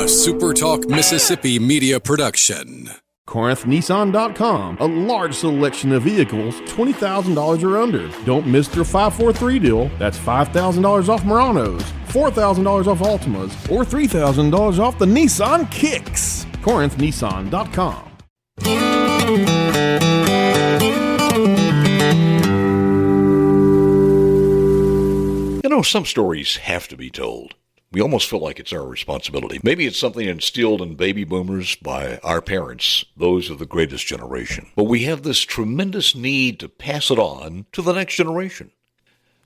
SuperTalk Mississippi media production. CorinthNissan.com, a large selection of vehicles $20,000 or under. Don't miss their 543 deal. That's $5,000 off Muranos, $4,000 off Altimas, or $3,000 off the Nissan Kicks. CorinthNissan.com. You know, some stories have to be told. We almost feel like it's our responsibility. Maybe it's something instilled in baby boomers by our parents, those of the greatest generation. But we have this tremendous need to pass it on to the next generation.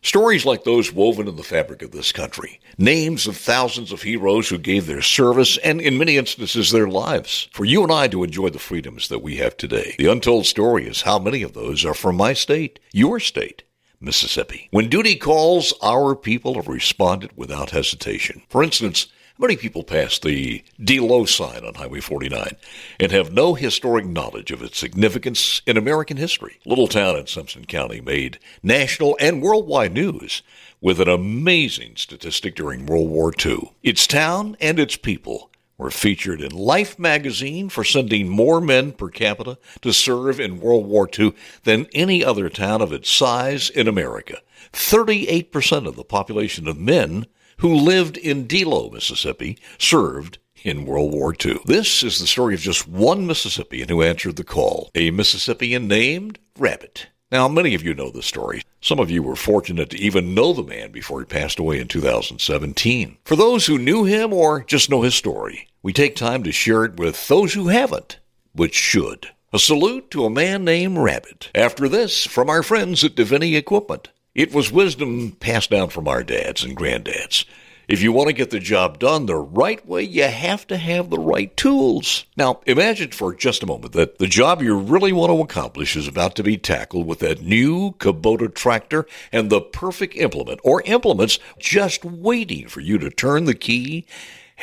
Stories like those woven in the fabric of this country. Names of thousands of heroes who gave their service and, in many instances, their lives for you and I to enjoy the freedoms that we have today. The untold story is how many of those are from my state, your state, Mississippi. When duty calls, our people have responded without hesitation. For instance, how many people pass the D-Low sign on Highway 49 and have no historic knowledge of its significance in American history? Little town in Simpson County made national and worldwide news with an amazing statistic during World War II. Its town and its people were featured in Life magazine for sending more men per capita to serve in World War II than any other town of its size in America. 38% of the population of men who lived in D-Low, Mississippi, served in World War II. This is the story of just one Mississippian who answered the call, a Mississippian named Rabbit. Now, many of you know the story. Some of you were fortunate to even know the man before he passed away in 2017. For those who knew him or just know his story, we take time to share it with those who haven't, but should. A salute to a man named Rabbit. After this, from our friends at Divinity Equipment. It was wisdom passed down from our dads and granddads. If you want to get the job done the right way, you have to have the right tools. Now, imagine for just a moment that the job you really want to accomplish is about to be tackled with that new Kubota tractor and the perfect implement or implements just waiting for you to turn the key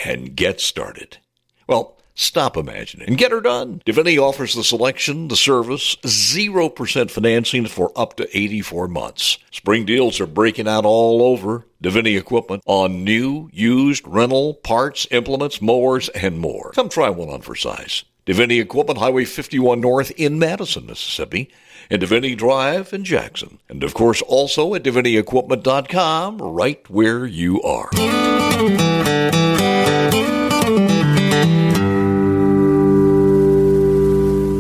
and get started. Well, stop imagining and get her done. Divinity offers the selection, the service, 0% financing for up to 84 months. Spring deals are breaking out all over Divinity Equipment on new, used, rental, parts, implements, mowers, and more. Come try one on for size. Divinity Equipment, Highway 51 North in Madison, Mississippi, and Divinity Drive in Jackson. And, of course, also at DivinityEquipment.com, right where you are.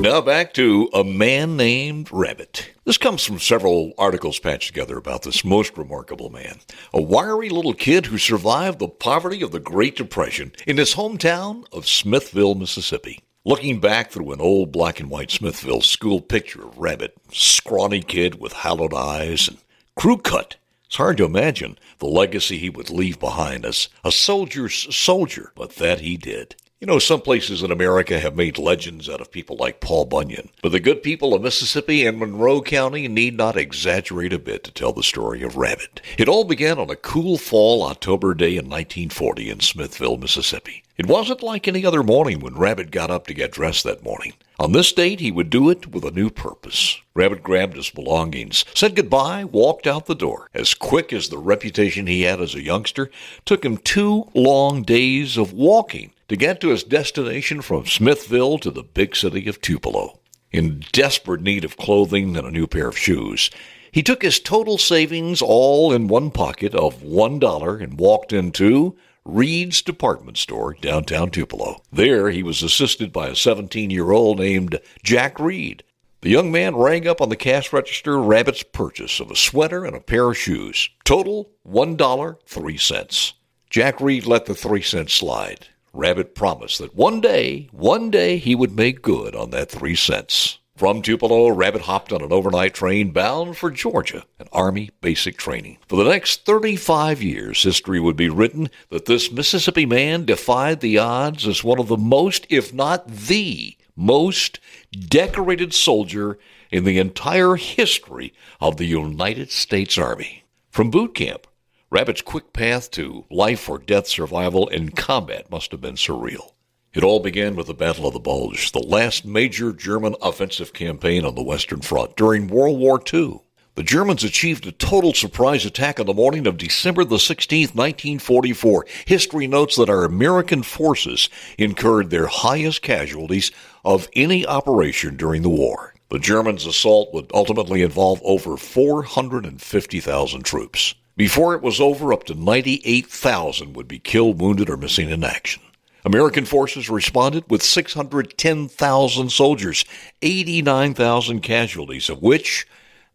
Now back to a man named Rabbit. This comes from several articles patched together about this most remarkable man. A wiry little kid who survived the poverty of the Great Depression in his hometown of Smithville, Mississippi. Looking back through an old black and white Smithville school picture of Rabbit, scrawny kid with hollowed eyes and crew cut, it's hard to imagine the legacy he would leave behind as a soldier's soldier, but that he did. You know, some places in America have made legends out of people like Paul Bunyan, but the good people of Mississippi and Monroe County need not exaggerate a bit to tell the story of Rabbit. It all began on a cool fall October day in 1940 in Smithville, Mississippi. It wasn't like any other morning when Rabbit got up to get dressed that morning. On this date, he would do it with a new purpose. Rabbit grabbed his belongings, said goodbye, walked out the door. As quick as the reputation he had as a youngster, took him 2 long days of walking to get to his destination from Smithville to the big city of Tupelo. In desperate need of clothing and a new pair of shoes, he took his total savings all in one pocket of $1 and walked into Reed's department store downtown Tupelo. There he was assisted by a 17-year-old named Jack Reed. The young man rang up on the cash register Rabbit's purchase of a sweater and a pair of shoes. Total $1.03. Jack Reed let the 3 cents slide. Rabbit promised that one day he would make good on that 3 cents. From Tupelo, Rabbit hopped on an overnight train bound for Georgia, an Army basic training. For the next 35 years, history would be written that this Mississippi man defied the odds as one of the most, if not the most, decorated soldier in the entire history of the United States Army. From boot camp, Rabbit's quick path to life or death survival in combat must have been surreal. It all began with the Battle of the Bulge, the last major German offensive campaign on the Western Front during World War II. The Germans achieved a total surprise attack on the morning of December the 16th, 1944. History notes that our American forces incurred their highest casualties of any operation during the war. The Germans' assault would ultimately involve over 450,000 troops. Before it was over, up to 98,000 would be killed, wounded, or missing in action. American forces responded with 610,000 soldiers, 89,000 casualties, of which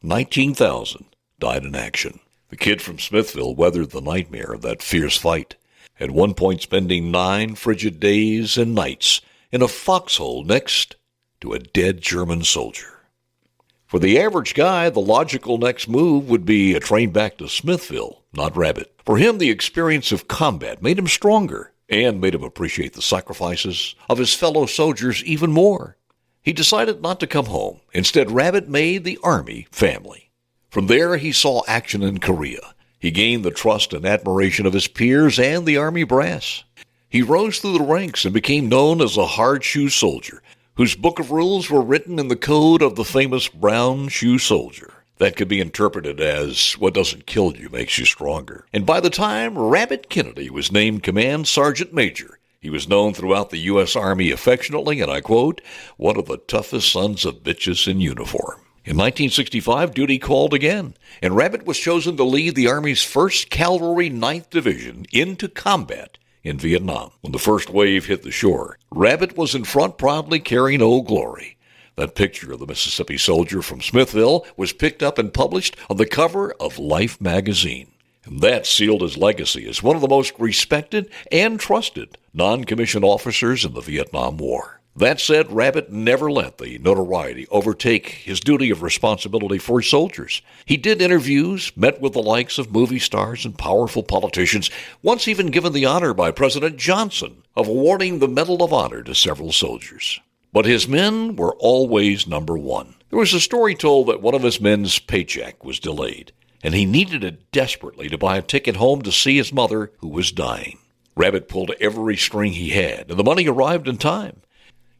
19,000 died in action. The kid from Smithville weathered the nightmare of that fierce fight, at one point spending 9 frigid days and nights in a foxhole next to a dead German soldier. For the average guy, the logical next move would be a train back to Smithville, not Rabbit. For him, the experience of combat made him stronger and made him appreciate the sacrifices of his fellow soldiers even more. He decided not to come home. Instead, Rabbit made the Army family. From there, he saw action in Korea. He gained the trust and admiration of his peers and the Army brass. He rose through the ranks and became known as a hard-shoe soldier, whose book of rules were written in the code of the famous brown shoe soldier. That could be interpreted as, what doesn't kill you makes you stronger. And by the time Rabbit Kennedy was named Command Sergeant Major, he was known throughout the U.S. Army affectionately, and I quote, one of the toughest sons of bitches in uniform. In 1965, duty called again, and Rabbit was chosen to lead the Army's 1st Cavalry 9th Division into combat in Vietnam. When the first wave hit the shore, Rabbit was in front proudly carrying Old Glory. That picture of the Mississippi soldier from Smithville was picked up and published on the cover of Life magazine. And that sealed his legacy as one of the most respected and trusted non-commissioned officers in the Vietnam War. That said, Rabbit never let the notoriety overtake his duty of responsibility for his soldiers. He did interviews, met with the likes of movie stars and powerful politicians, once even given the honor by President Johnson of awarding the Medal of Honor to several soldiers. But his men were always number one. There was a story told that one of his men's paycheck was delayed, and he needed it desperately to buy a ticket home to see his mother, who was dying. Rabbit pulled every string he had, and the money arrived in time.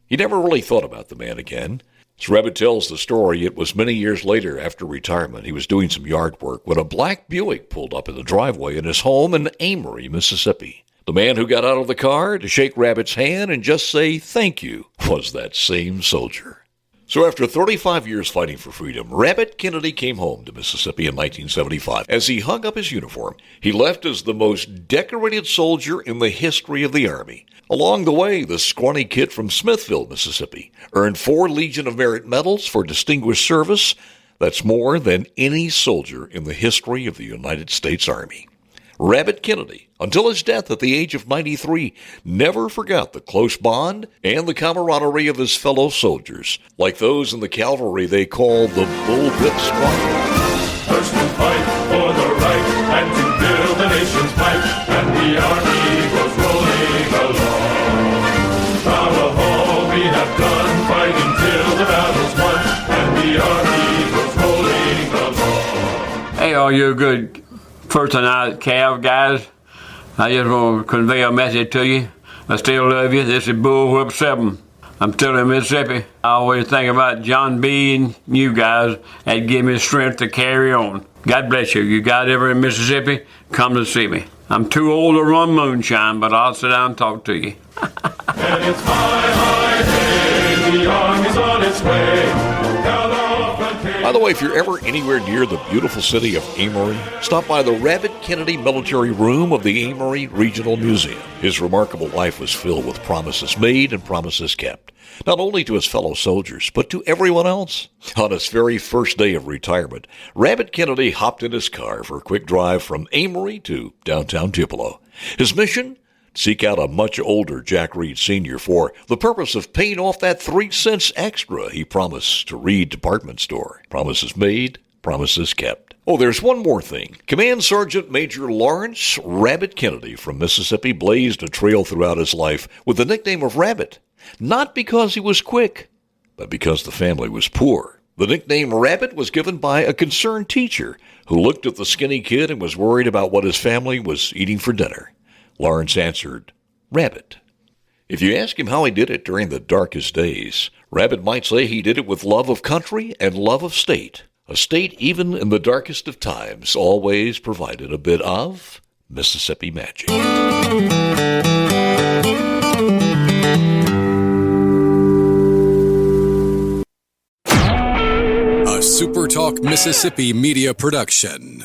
He never really thought about the man again. As Rabbit tells the story, it was many years later, after retirement, he was doing some yard work when a black Buick pulled up in the driveway in his home in Amory, Mississippi. The man who got out of the car to shake Rabbit's hand and just say thank you was that same soldier. So after 35 years fighting for freedom, Rabbit Kennedy came home to Mississippi in 1975. As he hung up his uniform, he left as the most decorated soldier in the history of the Army. Along the way, the scrawny kid from Smithville, Mississippi, earned 4 Legion of Merit medals for distinguished service. That's more than any soldier in the history of the United States Army. Rabbit Kennedy, until his death at the age of 93, never forgot the close bond and the camaraderie of his fellow soldiers. Like those in the cavalry they called the Bullwhip Squadron. First to fight for the right and to build the nation's might, and the Army goes rolling along. Proud of all we have done, fighting till the battle's won, and the Army goes rolling along. Hey, all you good First and I Cav guys, I just want to convey a message to you. I still love you. This is Bullwhip 7. I'm still in Mississippi. I always think about John B. and you guys that give me strength to carry on. God bless you. You guys ever in Mississippi, come to see me. I'm too old to run moonshine, but I'll sit down and talk to you. And it's high, hey, the Army's on its way. By the way, if you're ever anywhere near the beautiful city of Amory, stop by the Rabbit Kennedy Military Room of the Amory Regional Museum. His remarkable life was filled with promises made and promises kept, not only to his fellow soldiers, but to everyone else. On his very first day of retirement, Rabbit Kennedy hopped in his car for a quick drive from Amory to downtown Tupelo. His mission? Seek out a much older Jack Reed Sr. for the purpose of paying off that 3 cents extra he promised to Reed department store. Promises made, promises kept. Oh, there's one more thing. Command Sergeant Major Lawrence Rabbit Kennedy from Mississippi blazed a trail throughout his life with the nickname of Rabbit. Not because he was quick, but because the family was poor. The nickname Rabbit was given by a concerned teacher who looked at the skinny kid and was worried about what his family was eating for dinner. Lawrence answered, Rabbit. If you ask him how he did it during the darkest days, Rabbit might say he did it with love of country and love of state. A state, even in the darkest of times, always provided a bit of Mississippi magic. A SuperTalk Mississippi media production.